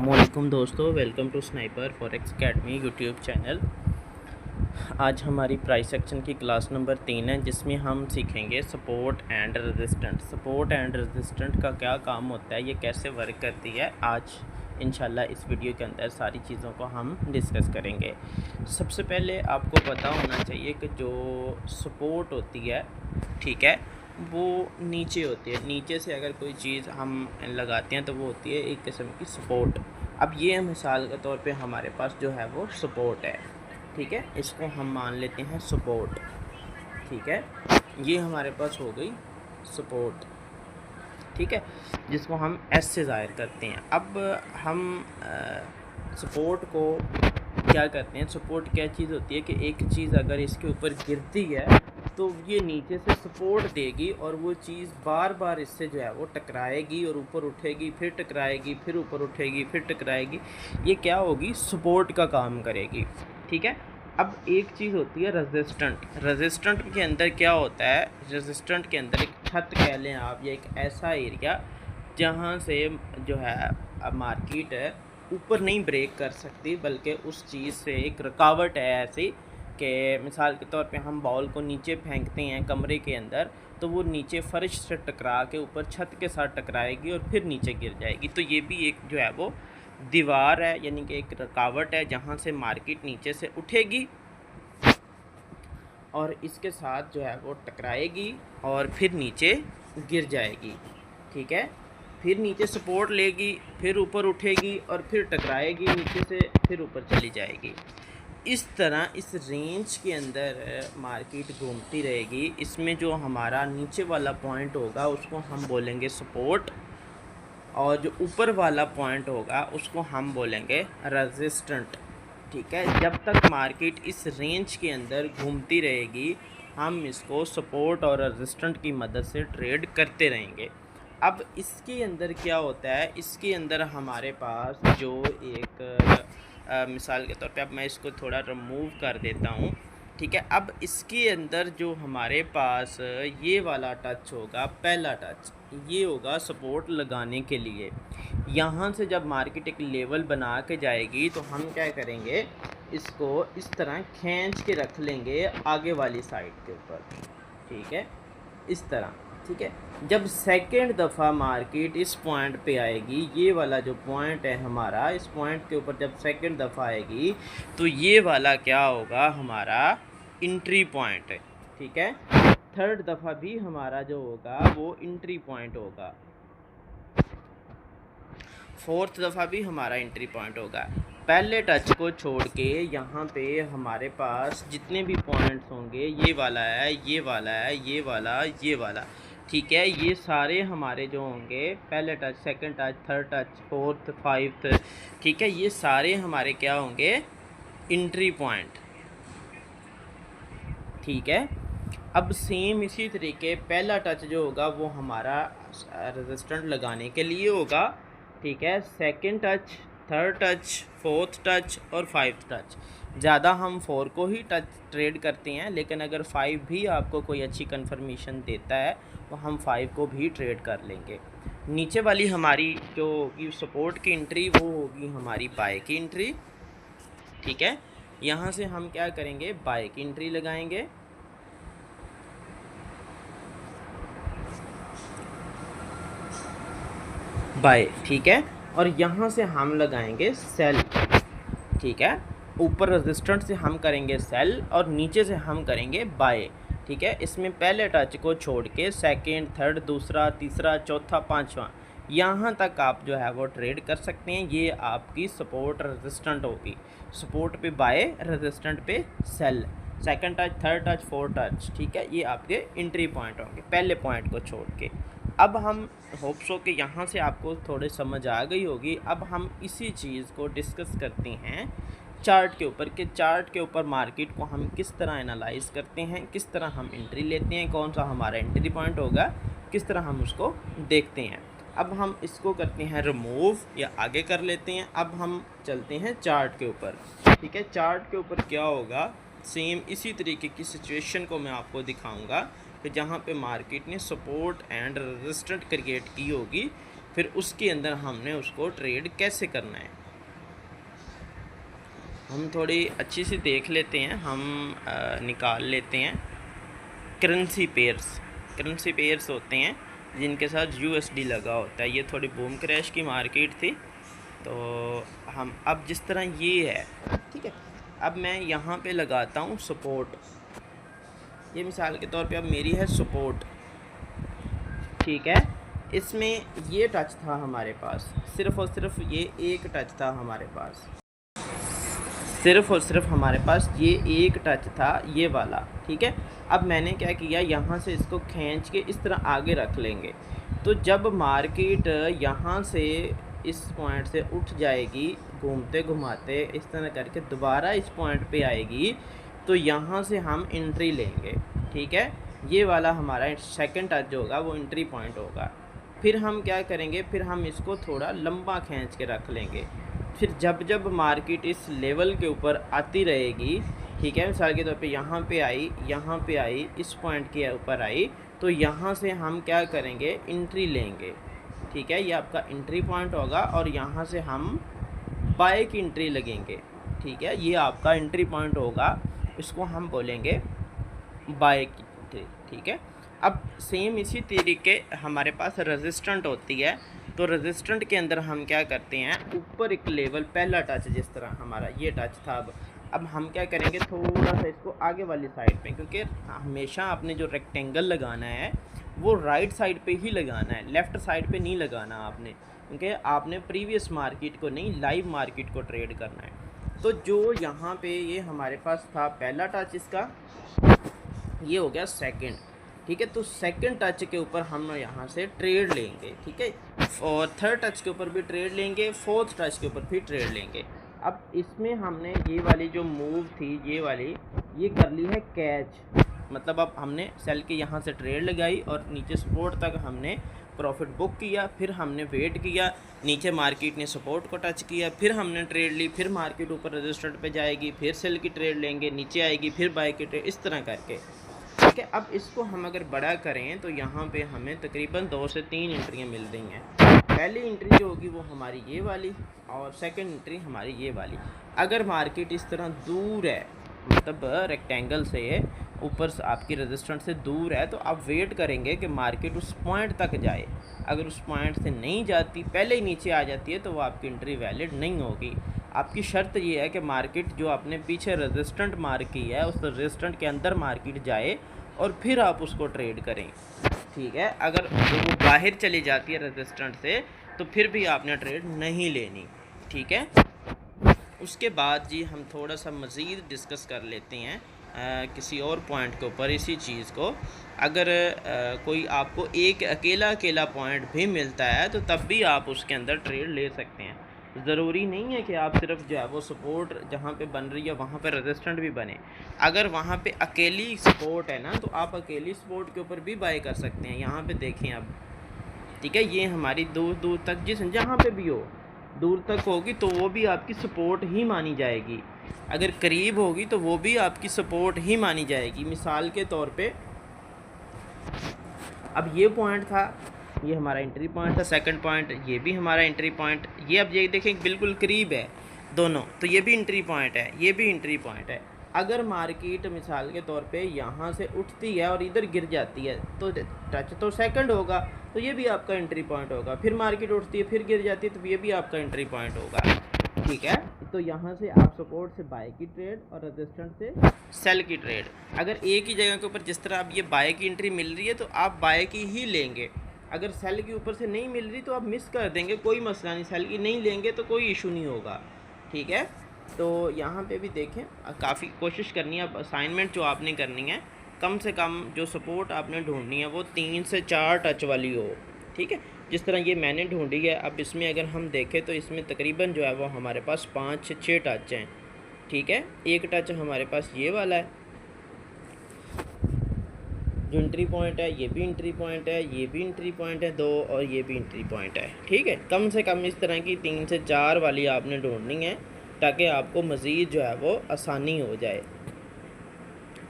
अस्सलामुअलैकुम दोस्तों, welcome to sniper forex academy YouTube channel. आज हमारी प्राइस सेक्शन की क्लास नंबर 3 है, जिसमें हम सीखेंगे support and resistant. Support and resistant का क्या काम होता है, ये कैसे वर्क करती है, आज इंशाल्लाह इस वीडियो के अंदर सारी चीज़ों को हम डिस्कस करेंगे। सबसे पहले आपको पता होना चाहिए कि जो सपोर्ट होती है, ठीक है, वो नीचे होती है। नीचे से अगर कोई चीज़ हम लगाते हैं तो वो होती है एक किस्म की सपोर्ट। अब ये मिसाल के तौर पे हमारे पास जो है वो सपोर्ट है, ठीक है, इसको हम मान लेते हैं सपोर्ट, ठीक है। ये हमारे पास हो गई सपोर्ट, ठीक है, जिसको हम एस से ज़ाहिर करते हैं। अब हम सपोर्ट को क्या करते हैं, सपोर्ट क्या चीज़ होती है कि एक चीज़ अगर इसके ऊपर गिरती है तो ये नीचे से सपोर्ट देगी और वो चीज़ बार बार इससे जो है वो टकराएगी और ऊपर उठेगी, फिर टकराएगी, फिर ऊपर उठेगी, फिर टकराएगी। ये क्या होगी, सपोर्ट का काम करेगी, ठीक है। अब एक चीज़ होती है रेजिस्टेंट। रेजिस्टेंट के अंदर क्या होता है, रेजिस्टेंट के अंदर एक छत कह लें आप, या एक ऐसा एरिया जहाँ से जो है मार्केट ऊपर नहीं ब्रेक कर सकती, बल्कि उस चीज़ से एक रुकावट है ऐसी कि मिसाल के तौर पे हम बॉल को नीचे फेंकते हैं कमरे के अंदर, तो वो नीचे फर्श से टकरा के ऊपर छत के साथ टकराएगी और फिर नीचे गिर जाएगी। तो ये भी एक जो है वो दीवार है, यानी कि एक रुकावट है जहाँ से मार्केट नीचे से उठेगी और इसके साथ जो है वो टकराएगी और फिर नीचे गिर जाएगी, ठीक है। फिर नीचे सपोर्ट लेगी, फिर ऊपर उठेगी और फिर टकराएगी नीचे से, फिर ऊपर चली जाएगी। इस तरह इस रेंज के अंदर मार्केट घूमती रहेगी। इसमें जो हमारा नीचे वाला पॉइंट होगा उसको हम बोलेंगे सपोर्ट, और जो ऊपर वाला पॉइंट होगा उसको हम बोलेंगे रेजिस्टेंट, ठीक है। जब तक मार्केट इस रेंज के अंदर घूमती रहेगी हम इसको सपोर्ट और रेजिस्टेंट की मदद से ट्रेड करते रहेंगे। अब इसके अंदर क्या होता है, इसके अंदर हमारे पास जो एक मिसाल के तौर पे, अब मैं इसको थोड़ा रिमूव कर देता हूँ, ठीक है। अब इसके अंदर जो हमारे पास ये वाला टच होगा, पहला टच, ये होगा सपोर्ट लगाने के लिए। यहाँ से जब मार्केट एक लेवल बना के जाएगी तो हम क्या करेंगे, इसको इस तरह खींच के रख लेंगे आगे वाली साइड के ऊपर, ठीक है, इस तरह, ठीक है। जब सेकेंड दफ़ा मार्केट इस पॉइंट पे आएगी, ये वाला जो पॉइंट है हमारा, इस पॉइंट के ऊपर जब सेकेंड दफ़ा आएगी तो ये वाला क्या होगा, हमारा इंट्री पॉइंट, ठीक है। थर्ड दफ़ा भी हमारा जो होगा वो इंट्री पॉइंट होगा, फोर्थ दफ़ा भी हमारा एंट्री पॉइंट होगा। पहले टच को छोड़ के यहाँ पे हमारे पास जितने भी पॉइंट्स होंगे, ये वाला है, ये वाला है, ये वाला, ये वाला, ठीक है, ये सारे हमारे जो होंगे, पहले touch, second touch, third touch, fourth, fifth, ठीक है, ये सारे हमारे क्या होंगे, एंट्री पॉइंट, ठीक है। अब सेम इसी तरीके पहला टच जो होगा वो हमारा रेजिस्टेंट लगाने के लिए होगा, ठीक है। Second touch, third touch, fourth touch और फाइव्थ टच। ज़्यादा हम 4 को ही टच ट्रेड करते हैं, लेकिन अगर 5 भी आपको कोई अच्छी कंफर्मेशन देता है तो हम 5 को भी ट्रेड कर लेंगे। नीचे वाली हमारी जो होगी सपोर्ट की एंट्री, वो होगी हमारी बाय की एंट्री, ठीक है। यहाँ से हम क्या करेंगे, बाय की एंट्री लगाएंगे, बाय, ठीक है। और यहाँ से हम लगाएंगे सेल, ठीक है। ऊपर रेजिस्टेंट से हम करेंगे सेल और नीचे से हम करेंगे बाय, ठीक है। इसमें पहले टच को छोड़ के सेकंड, थर्ड, दूसरा, तीसरा, चौथा, पांचवा, यहाँ तक आप जो है वो ट्रेड कर सकते हैं। ये आपकी सपोर्ट रेजिस्टेंट होगी। सपोर्ट पे बाय, रेजिस्टेंट पे sell, second touch, third touch, fourth touch, ठीक है, ये आपके एंट्री पॉइंट होंगे पहले पॉइंट को छोड़ के। अब हम होप सो कि यहाँ से आपको थोड़ी समझ आ गई होगी। अब हम इसी चीज़ को डिस्कस करते हैं चार्ट के ऊपर, कि चार्ट के ऊपर मार्केट को हम किस तरह एनालाइज करते हैं, किस तरह हम एंट्री लेते हैं, कौन सा हमारा एंट्री पॉइंट होगा, किस तरह हम उसको देखते हैं। अब हम इसको करते हैं रिमूव, या आगे कर लेते हैं। अब हम चलते हैं चार्ट के ऊपर, ठीक है। चार्ट के ऊपर क्या होगा, सेम इसी तरीके की सिचुएशन को मैं आपको दिखाऊंगा कि जहाँ पे मार्केट ने सपोर्ट एंड रेजिस्टेंट क्रिएट की होगी, फिर उसके अंदर हमने उसको ट्रेड कैसे करना है हम थोड़ी अच्छी सी देख लेते हैं। हम निकाल लेते हैं करेंसी पेयर्स होते हैं जिनके साथ USD लगा होता है। ये थोड़ी बूम क्रैश की मार्केट थी, तो हम अब जिस तरह ये है, ठीक है, अब मैं यहाँ पे लगाता हूँ सपोर्ट। ये मिसाल के तौर पे अब मेरी है सपोर्ट, ठीक है। इसमें ये टच था हमारे पास, सिर्फ़ और सिर्फ ये एक टच था हमारे पास, सिर्फ़ और सिर्फ हमारे पास ये एक टच था, ये वाला, ठीक है। अब मैंने क्या किया, यहाँ से इसको खींच के इस तरह आगे रख लेंगे। तो जब मार्केट यहाँ से इस पॉइंट से उठ जाएगी घूमते घुमाते इस तरह करके दोबारा इस पॉइंट पे आएगी, तो यहाँ से हम एंट्री लेंगे, ठीक है। ये वाला हमारा सेकंड टच जो होगा वो एंट्री पॉइंट होगा। फिर हम क्या करेंगे, फिर हम इसको थोड़ा लंबा खींच के रख लेंगे। फिर जब जब मार्केट इस लेवल के ऊपर आती रहेगी, ठीक है, मिसाल के तौर पे यहाँ पे आई, इस पॉइंट के ऊपर आई, तो यहाँ से हम क्या करेंगे, एंट्री लेंगे, ठीक है। ये आपका एंट्री पॉइंट होगा और यहाँ से हम बाय की एंट्री लगेंगे, ठीक है। ये आपका एंट्री पॉइंट होगा, इसको हम बोलेंगे बाय की एंट्री, ठीक है। अब सेम इसी तरीके हमारे पास रेजिस्टेंट होती है। तो रेजिस्टेंट के अंदर हम क्या करते हैं, ऊपर एक लेवल पहला टच, जिस तरह हमारा ये टच था, अब हम क्या करेंगे, थोड़ा सा इसको आगे वाली साइड पे, क्योंकि हमेशा आपने जो रेक्टेंगल लगाना है वो राइट साइड पे ही लगाना है, लेफ़्ट साइड पे नहीं लगाना आपने, क्योंकि आपने प्रीवियस मार्केट को नहीं, लाइव मार्केट को ट्रेड करना है। तो जो यहाँ पे ये हमारे पास था पहला टच इसका, ये हो गया सेकंड, ठीक है। तो सेकंड टच के ऊपर हम यहाँ से ट्रेड लेंगे, ठीक है, और थर्ड टच के ऊपर भी ट्रेड लेंगे, फोर्थ टच के ऊपर भी ट्रेड लेंगे। अब इसमें हमने ये वाली जो मूव थी, ये वाली, ये कर ली है कैच, मतलब अब हमने सेल के यहाँ से ट्रेड लगाई और नीचे सपोर्ट तक हमने प्रॉफिट बुक किया, फिर हमने वेट किया, नीचे मार्केट ने सपोर्ट को टच किया, फिर हमने ट्रेड ली, फिर मार्केट ऊपर रजिस्टर्ड पे जाएगी, फिर सेल की ट्रेड लेंगे, नीचे आएगी, फिर बाय की ट्रेड, इस तरह करके, ठीक है। अब इसको हम अगर बड़ा करें तो यहाँ पे हमें तकरीबन 2 से 3 एंट्रियाँ मिल रही हैं। पहली एंट्री जो होगी वो हमारी ये वाली, और सेकंड एंट्री हमारी ये वाली। अगर मार्केट इस तरह दूर है, मतलब रेक्टेंगल से ऊपर से आपकी रेजिस्टेंस से दूर है, तो आप वेट करेंगे कि मार्केट उस पॉइंट तक जाए। अगर उस पॉइंट से नहीं जाती, पहले ही नीचे आ जाती है, तो वो आपकी एंट्री वैलिड नहीं होगी। आपकी शर्त ये है कि मार्केट जो आपने पीछे रेजिस्टेंट मार्क की है उस रेजिस्टेंट के अंदर मार्केट जाए और फिर आप उसको ट्रेड करें, ठीक है। अगर वो बाहर चली जाती है रेजिस्टेंट से, तो फिर भी आपने ट्रेड नहीं लेनी, ठीक है। उसके बाद जी हम थोड़ा सा मज़ीद डिस्कस कर लेते हैं किसी और पॉइंट के ऊपर इसी चीज़ को। अगर कोई आपको एक अकेला पॉइंट भी मिलता है तो तब भी आप उसके अंदर ट्रेड ले सकते हैं। ज़रूरी नहीं है कि आप सिर्फ जो है वो सपोर्ट जहाँ पे बन रही है वहाँ पे रेजिस्टेंट भी बने। अगर वहाँ पे अकेली सपोर्ट है ना, तो आप अकेली सपोर्ट के ऊपर भी बाय कर सकते हैं। यहाँ पे देखें अब, ठीक है, ये हमारी दूर दूर तक जहाँ पे भी हो दूर तक होगी तो वो भी आपकी सपोर्ट ही मानी जाएगी। अगर करीब होगी तो वो भी आपकी सपोर्ट ही मानी जाएगी। मिसाल के तौर पे अब ये पॉइंट था, ये हमारा एंट्री पॉइंट था, सेकंड पॉइंट, ये भी हमारा एंट्री पॉइंट, ये अब ये देखें बिल्कुल करीब है दोनों, तो ये भी एंट्री पॉइंट है, ये भी एंट्री पॉइंट है। अगर मार्केट मिसाल के तौर पे यहाँ से उठती है और इधर गिर जाती है तो टच तो सेकंड होगा, तो ये भी आपका एंट्री पॉइंट होगा। फिर मार्केट उठती है फिर गिर जाती है तो ये भी आपका एंट्री पॉइंट होगा, ठीक है। तो यहाँ से आप सपोर्ट से बाय की ट्रेड और रेजिस्टेंस से सेल की ट्रेड, अगर एक ही जगह के ऊपर जिस तरह अब ये बाय की एंट्री मिल रही है तो आप बाय की ही लेंगे। अगर सेल के ऊपर से नहीं मिल रही तो आप मिस कर देंगे, कोई मसला नहीं, सेल की नहीं लेंगे तो कोई इशू नहीं होगा, ठीक है। तो यहाँ पे भी देखें, काफ़ी कोशिश करनी है। अब असाइनमेंट जो आपने करनी है, कम से कम जो सपोर्ट आपने ढूंढनी है वो 3 से 4 टच वाली हो, ठीक है। जिस तरह ये मैंने ढूंढी है, अब इसमें अगर हम देखें तो इसमें तकरीबन जो है वो हमारे पास 5 से 6 टच हैं, ठीक है। एक टच हमारे पास ये वाला है जो एंट्री पॉइंट है, ये भी एंट्री पॉइंट है, ये भी एंट्री पॉइंट है 2, और ये भी एंट्री पॉइंट है, ठीक है। कम से कम इस तरह की 3 से 4 वाली आपने ढूंढनी है ताकि आपको मज़ीद जो है वो आसानी हो जाए,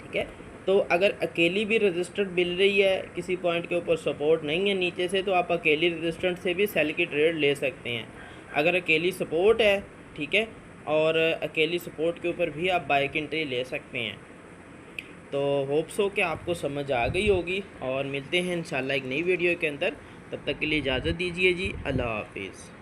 ठीक है। तो अगर अकेली भी रेजिस्टेंट मिल रही है, किसी पॉइंट के ऊपर सपोर्ट नहीं है नीचे से, तो आप अकेली रेजिस्टेंट से भी सेल की ट्रेड ले सकते हैं। अगर अकेली सपोर्ट है, ठीक है, और अकेली सपोर्ट के ऊपर भी आप बाय की एंट्री ले सकते हैं। तो होप्स हो कि आपको समझ आ गई होगी, और मिलते हैं इंशाल्लाह एक नई वीडियो के अंदर। तब तक के लिए इजाज़त दीजिए जी, अल्लाह हाफिज़।